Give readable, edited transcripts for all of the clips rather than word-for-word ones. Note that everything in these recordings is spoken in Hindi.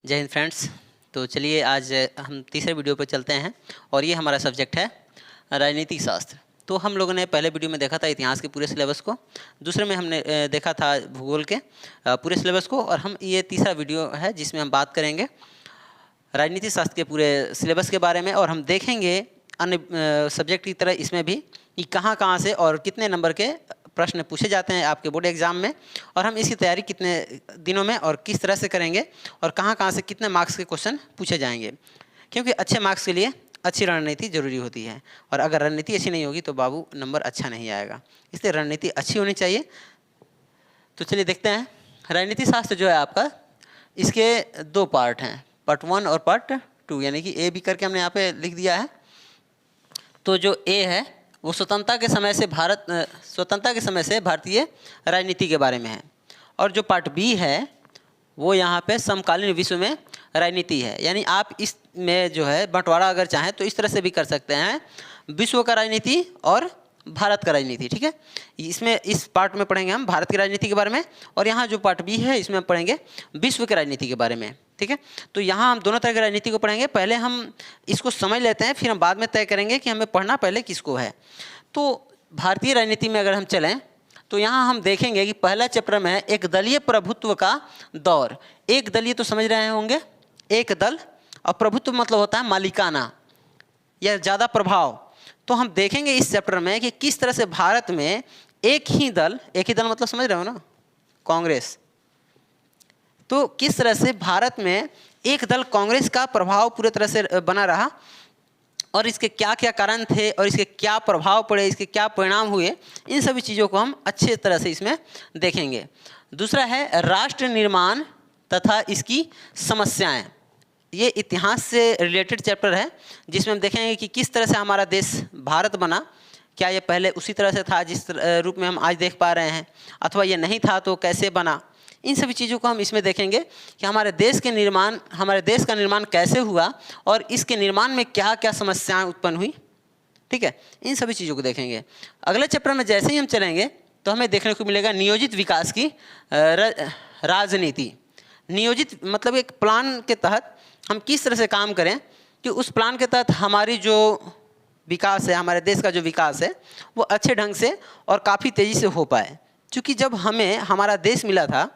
जय हिंद फ्रेंड्स। तो चलिए आज हम तीसरे वीडियो पर चलते हैं और ये हमारा सब्जेक्ट है राजनीतिक शास्त्र। तो हम लोगों ने पहले वीडियो में देखा था इतिहास के पूरे सिलेबस को, दूसरे में हमने देखा था भूगोल के पूरे सिलेबस को, और हम ये तीसरा वीडियो है जिसमें हम बात करेंगे राजनीतिक शास्त्र के पूरे सिलेबस के बारे में। और हम देखेंगे अन्य सब्जेक्ट की तरह इसमें भी कि कहाँ कहाँ से और कितने नंबर के प्रश्न पूछे जाते हैं आपके बोर्ड एग्जाम में, और हम इसकी तैयारी कितने दिनों में और किस तरह से करेंगे, और कहाँ कहाँ से कितने मार्क्स के क्वेश्चन पूछे जाएंगे। क्योंकि अच्छे मार्क्स के लिए अच्छी रणनीति जरूरी होती है, और अगर रणनीति अच्छी नहीं होगी तो बाबू नंबर अच्छा नहीं आएगा। इसलिए रणनीति अच्छी होनी चाहिए। तो चलिए देखते हैं। राजनीतिक शास्त्र जो है आपका, इसके दो पार्ट हैं, पार्ट 1 और पार्ट 2, यानी कि ए बी करके हमने यहाँ पे लिख दिया है। तो जो ए है वो स्वतंत्रता के समय से भारतीय राजनीति के बारे में है, और जो पार्ट बी है वो यहाँ पे समकालीन विश्व में राजनीति है। यानी आप इसमें जो है बंटवारा अगर चाहें तो इस तरह से भी कर सकते हैं, विश्व का राजनीति और भारत का राजनीति। ठीक है, इसमें इस पार्ट में पढ़ेंगे हम भारत की राजनीति के बारे में, और यहाँ जो पार्ट बी है इसमें हम पढ़ेंगे विश्व की राजनीति के बारे में। ठीक है, तो यहाँ हम दोनों तरह की राजनीति को पढ़ेंगे। पहले हम इसको समझ लेते हैं, फिर हम बाद में तय करेंगे कि हमें पढ़ना पहले किसको है। तो भारतीय राजनीति में अगर हम चलें तो यहाँ हम देखेंगे कि पहला चैप्टर में है एक दलीय प्रभुत्व का दौर। एक दलीय तो समझ रहे होंगे, एक दल, और प्रभुत्व मतलब होता है मालिकाना या ज़्यादा प्रभाव। तो हम देखेंगे इस चैप्टर में कि किस तरह से भारत में एक ही दल मतलब समझ रहे हो ना, कांग्रेस। तो किस तरह से भारत में एक दल कांग्रेस का प्रभाव पूरी तरह से बना रहा, और इसके क्या क्या कारण थे, और इसके क्या प्रभाव पड़े, इसके क्या परिणाम हुए, इन सभी चीज़ों को हम अच्छे तरह से इसमें देखेंगे। दूसरा है राष्ट्र निर्माण तथा इसकी समस्याएं। ये इतिहास से रिलेटेड चैप्टर है, जिसमें हम देखेंगे कि किस तरह से हमारा देश भारत बना। क्या ये पहले उसी तरह से था जिस रूप में हम आज देख पा रहे हैं, अथवा ये नहीं था तो कैसे बना। इन सभी चीज़ों को हम इसमें देखेंगे कि हमारे देश का निर्माण कैसे हुआ, और इसके निर्माण में क्या क्या समस्याएं उत्पन्न हुई। ठीक है, इन सभी चीज़ों को देखेंगे। अगले चैप्टर में जैसे ही हम चलेंगे तो हमें देखने को मिलेगा नियोजित विकास की राजनीति। नियोजित मतलब एक प्लान के तहत हम किस तरह से काम करें कि उस प्लान के तहत हमारी जो विकास है, हमारे देश का जो विकास है, वो अच्छे ढंग से और काफ़ी तेज़ी से हो पाए। क्योंकि जब हमें हमारा देश मिला था,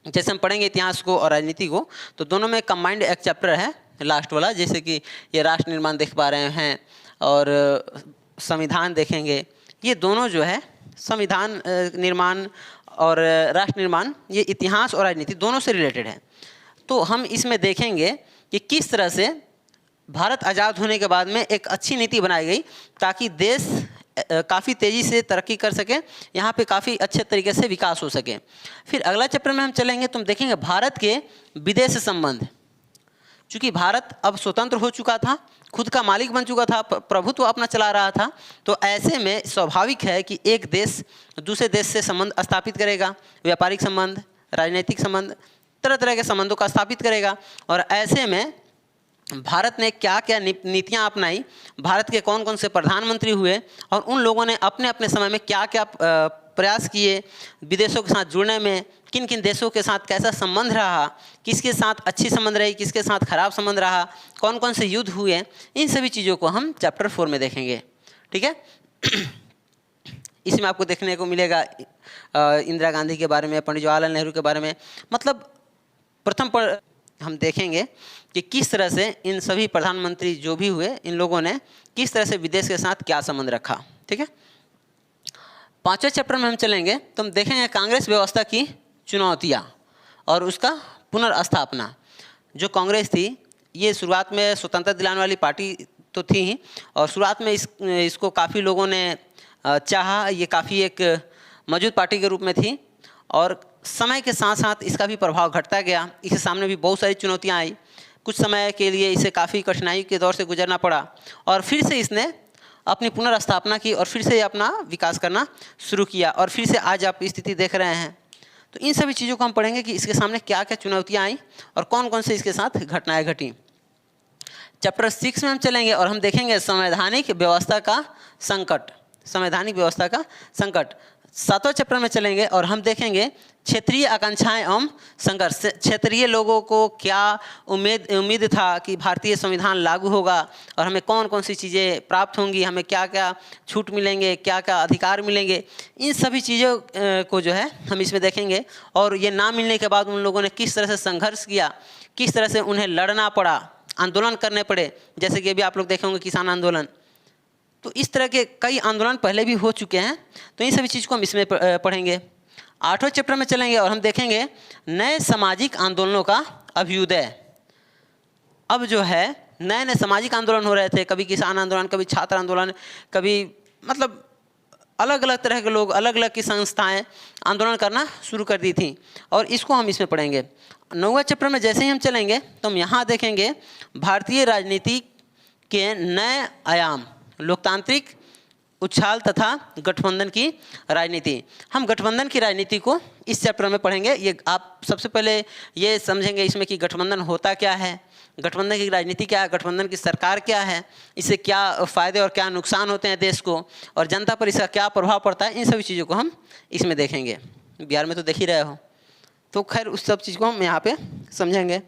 जैसे हम पढ़ेंगे इतिहास को और राजनीति को, तो दोनों में कंबाइंड एक चैप्टर है लास्ट वाला। जैसे कि ये राष्ट्र निर्माण देख पा रहे हैं और संविधान देखेंगे। ये दोनों जो है संविधान निर्माण और राष्ट्र निर्माण, ये इतिहास और राजनीति दोनों से रिलेटेड है। तो हम इसमें देखेंगे कि किस तरह से भारत आज़ाद होने के बाद में एक अच्छी नीति बनाई गई ताकि देश काफ़ी तेज़ी से तरक्की कर सके, यहाँ पे काफ़ी अच्छे तरीके से विकास हो सके। फिर अगला चैप्टर में हम चलेंगे तो हम देखेंगे भारत के विदेश संबंध। चूँकि भारत अब स्वतंत्र हो चुका था, खुद का मालिक बन चुका था, प्रभुत्व अपना चला रहा था, तो ऐसे में स्वाभाविक है कि एक देश दूसरे देश से संबंध स्थापित करेगा, व्यापारिक संबंध, राजनीतिक संबंध, तरह तरह के संबंधों का स्थापित करेगा। और ऐसे में भारत ने क्या क्या नीतियाँ अपनाई, भारत के कौन कौन से प्रधानमंत्री हुए, और उन लोगों ने अपने अपने समय में क्या क्या प्रयास किए विदेशों के साथ जुड़ने में, किन किन देशों के साथ कैसा संबंध रहा, किसके साथ अच्छी संबंध रही, किसके साथ खराब संबंध रहा, कौन कौन से युद्ध हुए। इन सभी चीज़ों को हम चैप्टर 4 में देखेंगे। ठीक है, इसमें आपको देखने को मिलेगा इंदिरा गांधी के बारे में, पंडित जवाहरलाल नेहरू के बारे में। मतलब प्रथम पर हम देखेंगे कि किस तरह से इन सभी प्रधानमंत्री जो भी हुए, इन लोगों ने किस तरह से विदेश के साथ क्या संबंध रखा। ठीक है, 5वें चैप्टर में हम चलेंगे तो हम देखेंगे कांग्रेस व्यवस्था की चुनौतियाँ और उसका पुनर्स्थापना। जो कांग्रेस थी, ये शुरुआत में स्वतंत्रता दिलाने वाली पार्टी तो थी ही, और शुरुआत में इसको काफ़ी लोगों ने चाहा, ये काफ़ी एक मजबूत पार्टी के रूप में थी, और समय के साथ साथ इसका भी प्रभाव घटता गया। इसके सामने भी बहुत सारी चुनौतियाँ आई। कुछ समय के लिए इसे काफ़ी कठिनाई के दौर से गुजरना पड़ा, और फिर से इसने अपनी पुनर्स्थापना की और फिर से अपना विकास करना शुरू किया, और फिर से आज आप स्थिति देख रहे हैं। तो इन सभी चीज़ों को हम पढ़ेंगे कि इसके सामने क्या क्या चुनौतियाँ आई और कौन कौन से इसके साथ घटनाएँ घटी। चैप्टर 6 में हम चलेंगे और हम देखेंगे संवैधानिक व्यवस्था का संकट। संवैधानिक व्यवस्था का संकट 7वां चैप्टर में चलेंगे और हम देखेंगे क्षेत्रीय आकांक्षाएं एवं संघर्ष। क्षेत्रीय लोगों को क्या उम्मीद था कि भारतीय संविधान लागू होगा और हमें कौन कौन सी चीज़ें प्राप्त होंगी, हमें क्या क्या छूट मिलेंगे, क्या क्या अधिकार मिलेंगे, इन सभी चीज़ों को जो है हम इसमें देखेंगे। और ये ना मिलने के बाद उन लोगों ने किस तरह से संघर्ष किया, किस तरह से उन्हें लड़ना पड़ा, आंदोलन करने पड़े, जैसे कि अभी आप लोग देखे होंगे किसान आंदोलन। तो इस तरह के कई आंदोलन पहले भी हो चुके हैं, तो इन सभी चीज़ को हम इसमें पढ़ेंगे। 8वें चैप्टर में चलेंगे और हम देखेंगे नए सामाजिक आंदोलनों का अभ्युदय। अब जो है नए नए सामाजिक आंदोलन हो रहे थे, कभी किसान आंदोलन, कभी छात्र आंदोलन, कभी मतलब अलग अलग तरह के लोग, अलग अलग की संस्थाएं आंदोलन करना शुरू कर दी थी, और इसको हम इसमें पढ़ेंगे। 9वें चैप्टर में जैसे ही हम चलेंगे तो हम यहाँ देखेंगे भारतीय राजनीति के नए आयाम, लोकतांत्रिक उछाल तथा गठबंधन की राजनीति। हम गठबंधन की राजनीति को इस चैप्टर में पढ़ेंगे। ये आप सबसे पहले ये समझेंगे इसमें कि गठबंधन होता क्या है, गठबंधन की राजनीति क्या है, गठबंधन की सरकार क्या है, इससे क्या फ़ायदे और क्या नुकसान होते हैं देश को, और जनता पर इसका क्या प्रभाव पड़ता है, इन सभी चीज़ों को हम इसमें देखेंगे। बिहार में तो देख ही रहे हो, तो खैर उस सब चीज़ को हम यहाँ पे समझेंगे।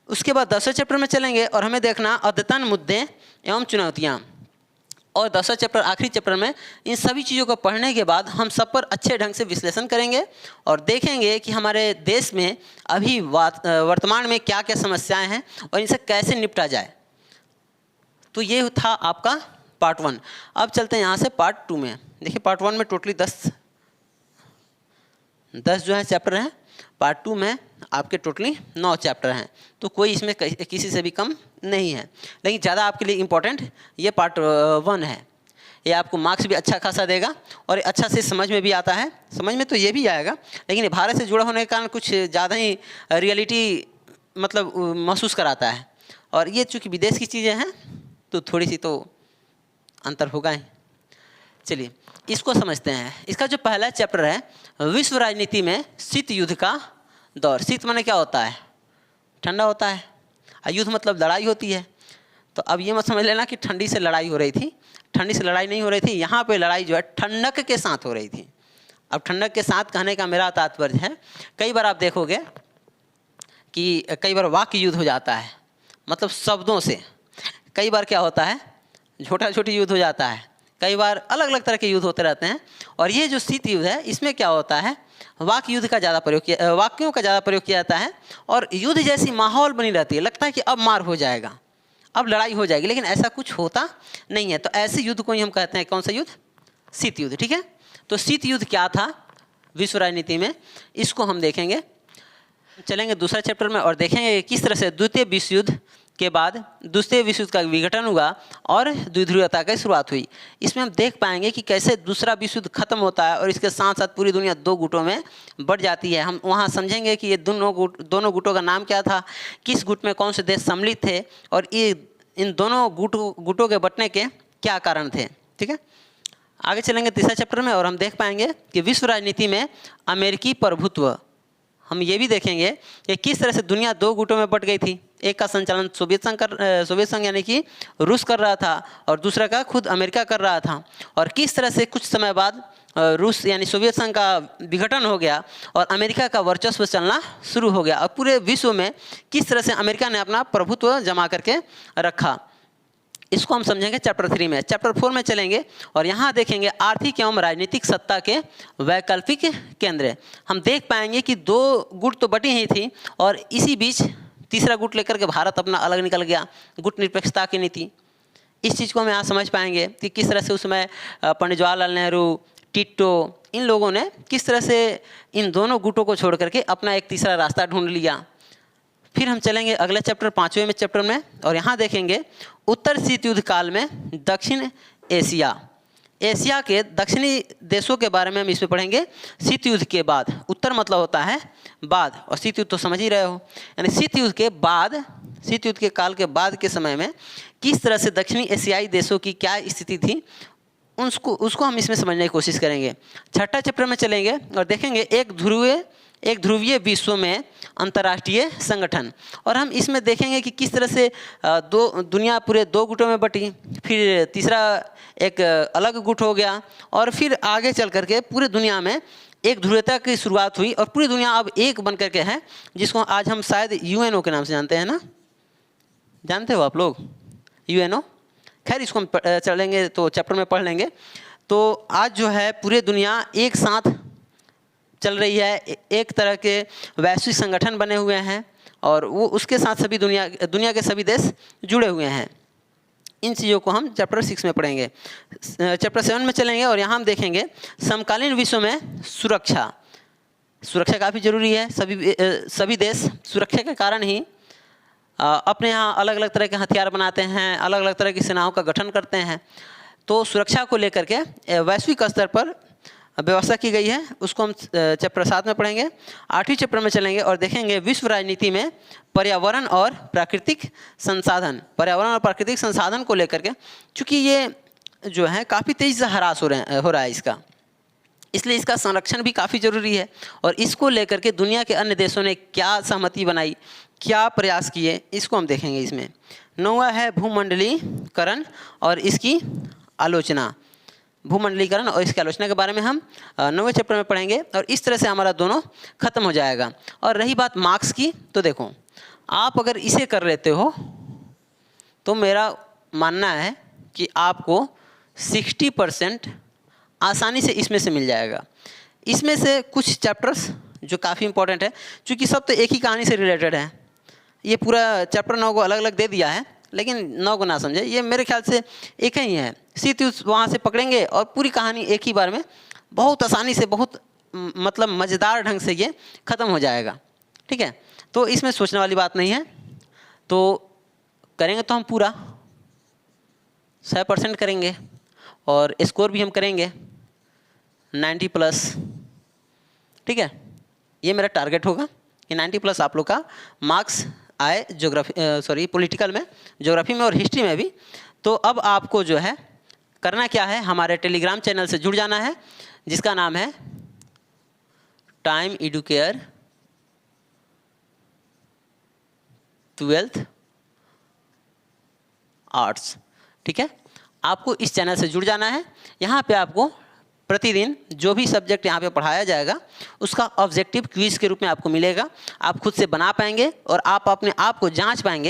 उसके बाद 10वें चैप्टर में चलेंगे और हमें देखना अद्यतन मुद्दे एवं चुनौतियाँ। और 10वां चैप्टर आखिरी चैप्टर में इन सभी चीज़ों को पढ़ने के बाद हम सब पर अच्छे ढंग से विश्लेषण करेंगे और देखेंगे कि हमारे देश में अभी वर्तमान में क्या क्या समस्याएं हैं और इनसे कैसे निपटा जाए। तो ये था आपका पार्ट 1। अब चलते हैं यहाँ से पार्ट 2 में। देखिए पार्ट 1 में टोटली 10 जो है चैप्टर हैं, पार्ट 2 में आपके टोटली 9 चैप्टर हैं, तो कोई इसमें किसी से भी कम नहीं है। लेकिन ज़्यादा आपके लिए इम्पोर्टेंट ये पार्ट 1 है। ये आपको मार्क्स भी अच्छा खासा देगा और अच्छा से समझ में भी आता है। समझ में तो ये भी आएगा, लेकिन भारत से जुड़ा होने के कारण कुछ ज़्यादा ही रियलिटी मतलब महसूस कराता है, और ये चूँकि विदेश की चीज़ें हैं तो थोड़ी सी तो अंतर होगा ही। चलिए इसको समझते हैं। इसका जो पहला चैप्टर है, विश्व राजनीति में शीत युद्ध का दौर। शीत माने क्या होता है? ठंडा होता है, और युद्ध मतलब लड़ाई होती है। तो अब ये मत समझ लेना कि ठंडी से लड़ाई हो रही थी, ठंडी से लड़ाई नहीं हो रही थी। यहाँ पे लड़ाई जो है ठंडक के साथ हो रही थी। अब ठंडक के साथ कहने का मेरा तात्पर्य है, कई बार आप देखोगे कि कई बार वाक्य युद्ध हो जाता है, मतलब शब्दों से। कई बार क्या होता है, छोटा छोटी युद्ध हो जाता है, कई बार अलग अलग तरह के युद्ध होते रहते हैं। और ये जो शीत युद्ध है, इसमें क्या होता है, वाक्य युद्ध का ज़्यादा प्रयोग किया, वाक्यों का ज़्यादा प्रयोग किया जाता है, और युद्ध जैसी माहौल बनी रहती है। लगता है कि अब मार हो जाएगा, अब लड़ाई हो जाएगी, लेकिन ऐसा कुछ होता नहीं है। तो ऐसे युद्ध को ही हम कहते हैं, कौन सा युद्ध? शीत युद्ध। ठीक है, तो शीत युद्ध क्या था विश्व राजनीति में, इसको हम देखेंगे। चलेंगे दूसरा चैप्टर में और देखेंगे किस तरह से द्वितीय विश्व युद्ध के बाद दूसरे विश्व युद्ध का विघटन हुआ और द्विध्रुवीयता की शुरुआत हुई। इसमें हम देख पाएंगे कि कैसे दूसरा विश्व युद्ध खत्म होता है और इसके साथ साथ पूरी दुनिया 2 गुटों में बढ़ जाती है। हम वहाँ समझेंगे कि ये दोनों गुटों का नाम क्या था, किस गुट में कौन से देश सम्मिलित थे, और ये इन दोनों गुटों के बंटने के क्या कारण थे। ठीक है, आगे चलेंगे तीसरा चैप्टर में और हम देख पाएंगे कि विश्व राजनीति में अमेरिकी प्रभुत्व। हम ये भी देखेंगे कि किस तरह से दुनिया 2 गुटों में बट गई थी। एक का संचालन सोवियत संघ यानी कि रूस कर रहा था, और दूसरा का खुद अमेरिका कर रहा था। और किस तरह से कुछ समय बाद रूस यानी सोवियत संघ का विघटन हो गया और अमेरिका का वर्चस्व चलना शुरू हो गया, और पूरे विश्व में किस तरह से अमेरिका ने अपना प्रभुत्व जमा करके रखा। इसको हम समझेंगे चैप्टर 3 में। चैप्टर 4 में चलेंगे और यहाँ देखेंगे आर्थिक एवं राजनीतिक सत्ता के वैकल्पिक केंद्र। हम देख पाएंगे कि 2 गुट तो बटी ही थी, और इसी बीच तीसरा गुट लेकर के भारत अपना अलग निकल गया, गुट निरपेक्षता की नीति। इस चीज़ को हम यहाँ समझ पाएंगे कि किस तरह से उसमें पंडित जवाहरलाल नेहरू, टिट्टो, इन लोगों ने किस तरह से इन दोनों गुटों को छोड़ करके अपना एक तीसरा रास्ता ढूंढ लिया। फिर हम चलेंगे अगले चैप्टर 5वें में चैप्टर में और यहाँ देखेंगे उत्तर शीत युद्ध काल में दक्षिण एशिया के दक्षिणी देशों के बारे में हम इसमें पढ़ेंगे। शीत युद्ध के बाद, उत्तर मतलब होता है बाद, और शीत युद्ध तो समझ ही रहे हो, यानी शीत युद्ध के बाद, शीत युद्ध के काल के बाद के समय में किस तरह से दक्षिणी एशियाई देशों की क्या स्थिति थी, उसको हम इसमें समझने की कोशिश करेंगे। छठा चैप्टर में चलेंगे और देखेंगे एक ध्रुवीय एक ध्रुवीय विश्व में अंतर्राष्ट्रीय संगठन। और हम इसमें देखेंगे कि किस तरह से दुनिया पूरे 2 गुटों में बटी, फिर तीसरा एक अलग गुट हो गया, और फिर आगे चल करके पूरे दुनिया में एक ध्रुवीयता की शुरुआत हुई और पूरी दुनिया अब एक बन करके है, जिसको आज हम शायद यूएनओ के नाम से जानते हैं ना, जानते हो आप लोग यूएनओ? खैर इसको हम चलेंगे तो चैप्टर में पढ़ लेंगे। तो आज जो है पूरे दुनिया एक साथ चल रही है, एक तरह के वैश्विक संगठन बने हुए हैं और वो उसके साथ सभी दुनिया के सभी देश जुड़े हुए हैं। इन चीज़ों को हम चैप्टर 6 में पढ़ेंगे। चैप्टर 7 में चलेंगे और यहाँ हम देखेंगे समकालीन विश्व में सुरक्षा काफ़ी ज़रूरी है। सभी देश सुरक्षा के कारण ही अपने यहाँ अलग अलग तरह के हथियार बनाते हैं, अलग अलग तरह की सेनाओं का गठन करते हैं। तो सुरक्षा को लेकर के वैश्विक स्तर पर व्यवस्था की गई है, उसको हम चैप्टर 7 में पढ़ेंगे। 8वीं चैप्टर में चलेंगे और देखेंगे विश्व राजनीति में पर्यावरण और प्राकृतिक संसाधन को लेकर के, चूँकि ये जो है काफ़ी तेज़ी से ह्रास हो रहा है इसका, इसलिए इसका संरक्षण भी काफ़ी ज़रूरी है। और इसको लेकर के दुनिया के अन्य देशों ने क्या सहमति बनाई, क्या प्रयास किए, इसको हम देखेंगे इसमें। 9वां है भूमंडलीकरण और इसकी आलोचना। भूमंडलीकरण और इसकी आलोचना के बारे में हम 9वें चैप्टर में पढ़ेंगे और इस तरह से हमारा दोनों खत्म हो जाएगा। और रही बात मार्क्स की, तो देखो आप अगर इसे कर लेते हो तो मेरा मानना है कि आपको 60% आसानी से इसमें से मिल जाएगा। इसमें से कुछ चैप्टर्स जो काफ़ी इंपॉर्टेंट है, क्योंकि सब तो एक ही कहानी से रिलेटेड है। ये पूरा चैप्टर 9 को अलग अलग दे दिया है, लेकिन 9 को ना समझे, ये मेरे ख्याल से एक ही है। सीधी वहाँ से पकड़ेंगे और पूरी कहानी एक ही बार में बहुत आसानी से, बहुत मतलब मज़ेदार ढंग से ये ख़त्म हो जाएगा। ठीक है, तो इसमें सोचने वाली बात नहीं है। तो करेंगे तो हम पूरा 100% करेंगे और स्कोर भी हम करेंगे 90+। ठीक है, ये मेरा टारगेट होगा कि 90+ आप लोग का मार्क्स आए पॉलिटिकल में, ज्योग्राफी में और हिस्ट्री में भी। तो अब आपको जो है करना क्या है, हमारे टेलीग्राम चैनल से जुड़ जाना है, जिसका नाम है टाइम एडुकेयर 12th आर्ट्स। ठीक है, आपको इस चैनल से जुड़ जाना है। यहाँ पे आपको प्रतिदिन जो भी सब्जेक्ट यहाँ पे पढ़ाया जाएगा उसका ऑब्जेक्टिव क्विज के रूप में आपको मिलेगा। आप खुद से बना पाएंगे और आप अपने आप को जांच पाएंगे